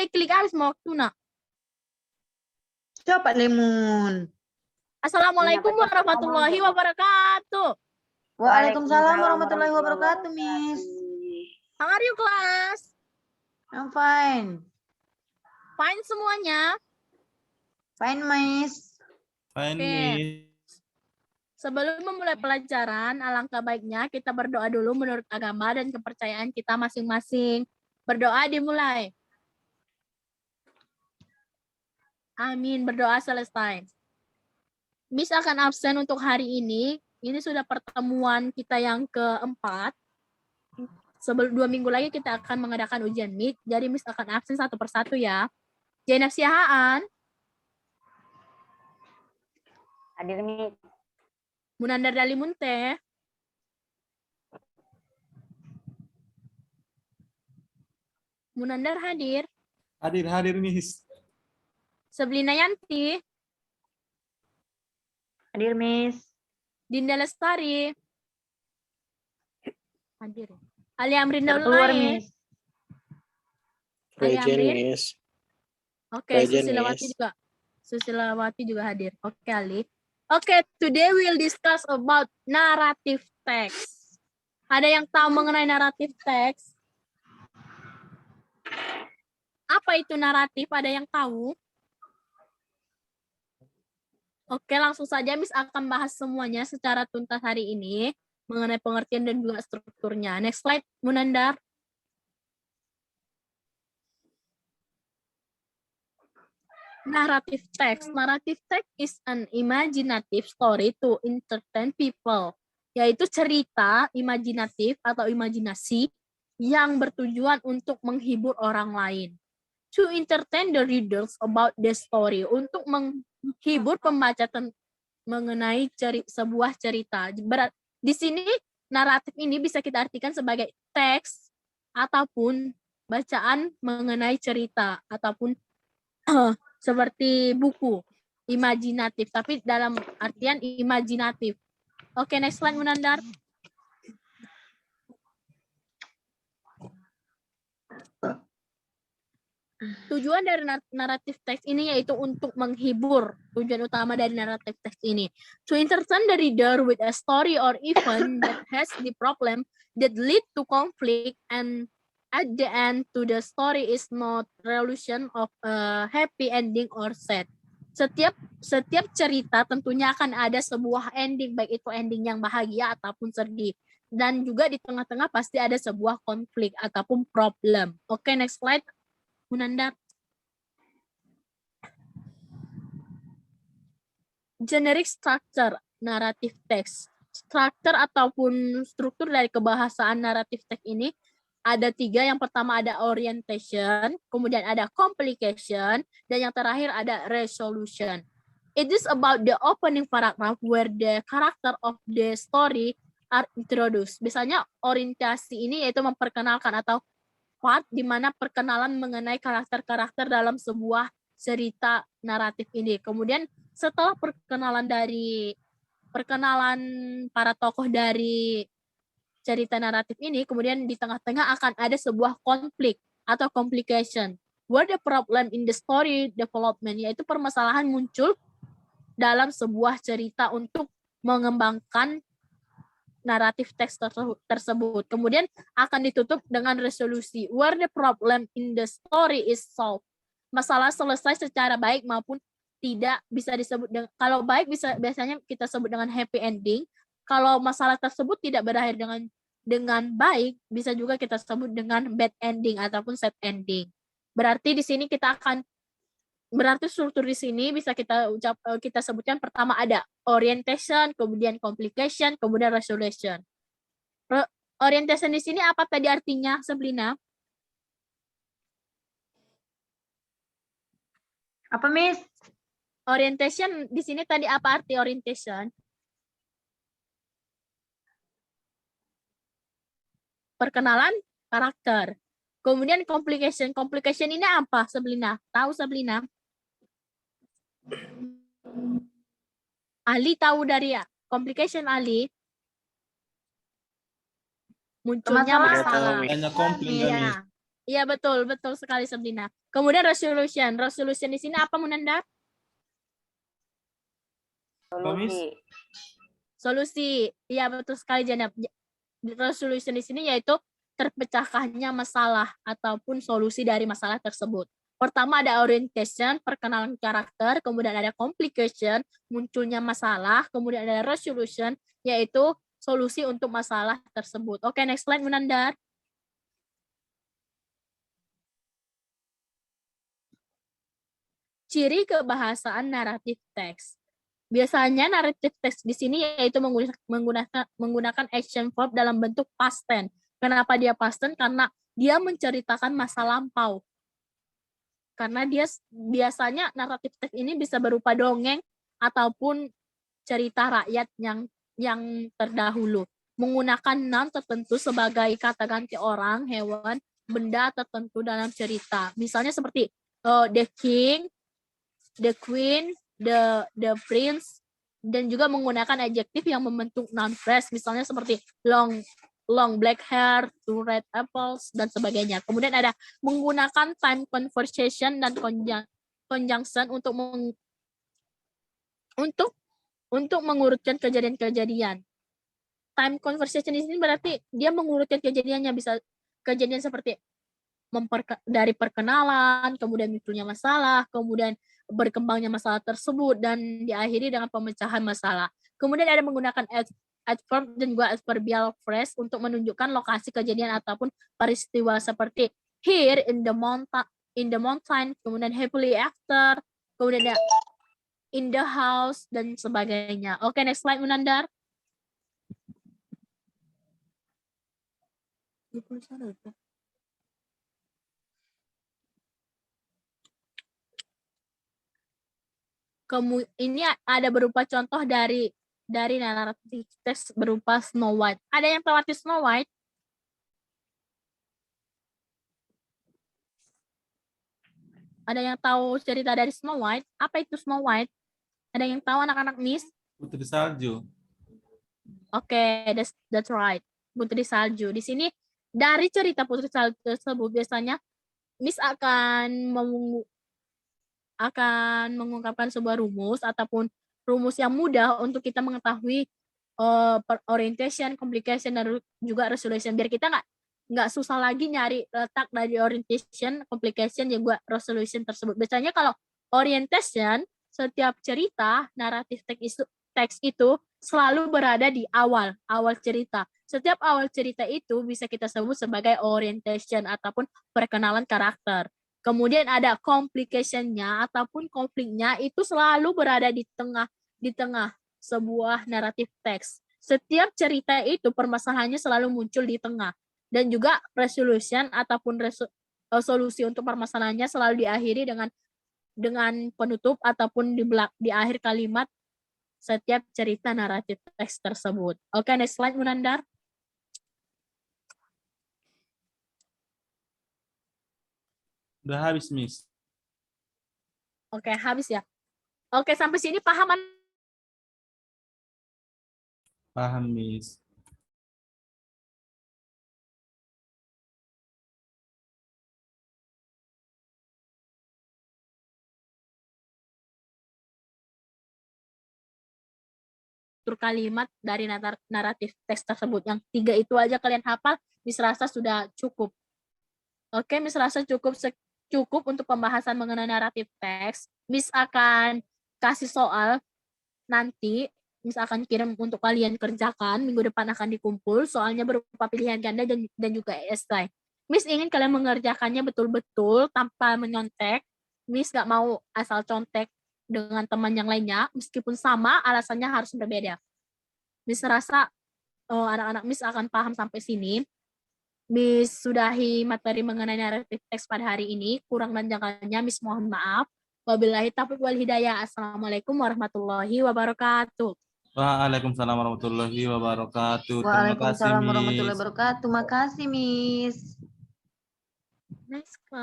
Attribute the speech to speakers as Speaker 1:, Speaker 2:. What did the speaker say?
Speaker 1: klik habis mau waktu nak.
Speaker 2: Coba Lemun.
Speaker 1: Assalamualaikum warahmatullahi wabarakatuh.
Speaker 2: Waalaikumsalam warahmatullahi wabarakatuh, Miss.
Speaker 1: How are you, class?
Speaker 2: I'm fine.
Speaker 1: Fine semuanya.
Speaker 2: Fine, Miss.
Speaker 3: Fine,
Speaker 1: Oke.
Speaker 3: Miss.
Speaker 1: Sebelum memulai pelajaran, alangkah baiknya kita berdoa dulu menurut agama dan kepercayaan kita masing-masing. Berdoa dimulai. Amin. Berdoa selesai. Miss akan absen untuk hari ini. Ini sudah pertemuan kita yang keempat. Sebelum 2 minggu lagi kita akan mengadakan ujian MIT. Jadi Miss akan absen satu persatu ya. Jainab Siahaan.
Speaker 4: Hadir nih.
Speaker 1: Munandar Dalimunte. Munandar hadir.
Speaker 3: Hadir, Miss.
Speaker 1: Seblina Yanti.
Speaker 4: Hadir, Miss.
Speaker 1: Dinda Lestari. Hadir. Ali Amrin
Speaker 4: Keluar,
Speaker 1: Daulay.
Speaker 4: Miss.
Speaker 1: Ali
Speaker 5: Present,
Speaker 1: Amrin.
Speaker 5: Miss.
Speaker 1: Oke,
Speaker 5: Present,
Speaker 1: Susilawati
Speaker 5: Miss.
Speaker 1: juga. Susilawati juga hadir. Oke, Ali. Oke, today we'll discuss about narrative text. Ada yang tahu mengenai narrative text? Apa itu naratif? Ada yang tahu? Oke, langsung saja Miss akan bahas semuanya secara tuntas hari ini mengenai pengertian dan juga strukturnya. Next slide, Munandar. Narrative text. Narrative text is an imaginative story to entertain people, yaitu cerita imajinatif atau imajinasi yang bertujuan untuk menghibur orang lain. To entertain the readers about the story, untuk menghibur pembaca mengenai sebuah cerita. Di sini naratif ini bisa kita artikan sebagai teks ataupun bacaan mengenai cerita ataupun seperti buku imajinatif, tapi dalam artian imajinatif. Oke, next slide Munandar. Tujuan dari naratif teks ini yaitu untuk menghibur. Tujuan utama dari naratif teks ini. To entertain the reader with a story or event that has the problem that lead to conflict, and at the end to the story is not resolution of a happy ending or sad. Setiap cerita tentunya akan ada sebuah ending, baik itu ending yang bahagia ataupun sedih. Dan juga di tengah-tengah pasti ada sebuah konflik ataupun problem. Oke, next slide. Munandar. Generic structure narrative text. Structure ataupun struktur dari kebahasaan naratif teks ini ada 3. Yang pertama ada orientation, kemudian ada complication, dan yang terakhir ada resolution. It is about the opening paragraph where the character of the story are introduced. Biasanya orientasi ini yaitu memperkenalkan atau part di mana perkenalan mengenai karakter-karakter dalam sebuah cerita naratif ini. Kemudian setelah perkenalan para tokoh dari cerita naratif ini, kemudian di tengah-tengah akan ada sebuah konflik atau complication. Where the problem in the story development, yaitu permasalahan muncul dalam sebuah cerita untuk mengembangkan naratif teks tersebut. Kemudian akan ditutup dengan resolusi. Where the problem in the story is solved. Masalah selesai secara baik maupun tidak, bisa disebut dengan, kalau baik biasanya kita sebut dengan happy ending. Kalau masalah tersebut tidak berakhir dengan baik, bisa juga kita sebut dengan bad ending ataupun sad ending. Berarti di sini berarti struktur di sini bisa kita sebutkan pertama ada orientation, kemudian complication, kemudian resolution. Orientation di sini apa tadi artinya, Seblina?
Speaker 2: Apa, Miss?
Speaker 1: Orientation di sini tadi apa arti orientation? Perkenalan karakter. Kemudian complication. Complication ini apa, Seblina? Tahu, Seblina? Ali tahu dari ya? Complication Ali? Munculnya
Speaker 2: Masalah.
Speaker 1: masalah.
Speaker 3: Banyak komplain
Speaker 1: Iya.
Speaker 3: kami.
Speaker 1: Iya betul, betul sekali Sabrina. Kemudian resolution. Resolution di sini apa Munandar?
Speaker 3: Apa, Miss?
Speaker 4: Solusi.
Speaker 1: Solusi. Iya betul sekali Janab. Resolution di sini yaitu terpecahkannya masalah ataupun solusi dari masalah tersebut. Pertama ada orientation, perkenalan karakter, kemudian ada complication, munculnya masalah, kemudian ada resolution, yaitu solusi untuk masalah tersebut. Oke, next slide Munandar. Ciri kebahasaan naratif teks. Biasanya naratif teks di sini yaitu menggunakan action verb dalam bentuk past tense. Kenapa dia past tense? Karena dia menceritakan masa lampau. Karena dia biasanya naratif teks ini bisa berupa dongeng ataupun cerita rakyat yang terdahulu. Menggunakan noun tertentu sebagai kata ganti orang, hewan, benda tertentu dalam cerita. Misalnya seperti the king, the queen, the prince, dan juga menggunakan adjektif yang membentuk noun phrase, misalnya seperti long black hair, two red apples, dan sebagainya. Kemudian ada menggunakan time conversation dan conjunction untuk mengurutkan kejadian-kejadian. Time conversation di sini berarti dia mengurutkan kejadiannya, bisa kejadian seperti dari perkenalan, kemudian munculnya masalah, kemudian berkembangnya masalah tersebut, dan diakhiri dengan pemecahan masalah. Kemudian ada menggunakan adverb dan juga adverbial phrase untuk menunjukkan lokasi kejadian ataupun peristiwa seperti here in the mountain, kemudian happily after, kemudian ada in the house, dan sebagainya. Oke, next slide Munandar. Ini ada berupa contoh dari naratif teks berupa Snow White. Ada yang tahu arti Snow White? Ada yang tahu cerita dari Snow White? Apa itu Snow White? Ada yang tahu anak-anak Miss?
Speaker 3: Putri Salju.
Speaker 1: Oke, that's right. Putri Salju. Di sini dari cerita Putri Salju tersebut biasanya Miss akan mengungkapkan sebuah rumus ataupun rumus yang mudah untuk kita mengetahui orientation, complication, dan juga resolution, biar kita nggak susah lagi nyari letak dari orientation, complication, dan juga resolution tersebut. Biasanya kalau orientation, setiap cerita naratif teks itu selalu berada di awal cerita. Setiap awal cerita itu bisa kita sebut sebagai orientation ataupun perkenalan karakter. Kemudian ada complication-nya ataupun konfliknya itu selalu berada di tengah sebuah naratif teks. Setiap cerita itu permasalahannya selalu muncul di tengah. Dan juga resolution ataupun solusi untuk permasalahannya selalu diakhiri dengan penutup ataupun di akhir kalimat setiap cerita naratif teks tersebut. Oke, next slide Munandar.
Speaker 3: Udah habis, Miss.
Speaker 1: Oke, habis ya. Oke, sampai sini paham?
Speaker 3: Paham, Miss.
Speaker 1: Struktur kalimat dari naratif teks tersebut. Yang 3 itu aja kalian hafal, Miss rasa sudah cukup. Oke, Miss rasa cukup untuk pembahasan mengenai naratif teks. Miss akan kasih soal nanti, Miss akan kirim untuk kalian kerjakan. Minggu depan akan dikumpul, soalnya berupa pilihan ganda dan juga esai. Miss ingin kalian mengerjakannya betul-betul tanpa menyontek. Miss gak mau asal contek dengan teman yang lainnya, meskipun sama, alasannya harus berbeda. Miss rasa anak-anak Miss akan paham sampai sini. Miss sudahi materi mengenai naratif teks pada hari ini. Kurang dan jangkanya Miss mohon maaf. Wabillahi taufiq wal hidayah. Assalamualaikum warahmatullahi wabarakatuh.
Speaker 3: Waalaikumsalam warahmatullahi wabarakatuh. Terima kasih,
Speaker 2: Waalaikumsalam
Speaker 3: Miss.
Speaker 2: warahmatullahi wabarakatuh. Makasih, Miss.
Speaker 1: Next class.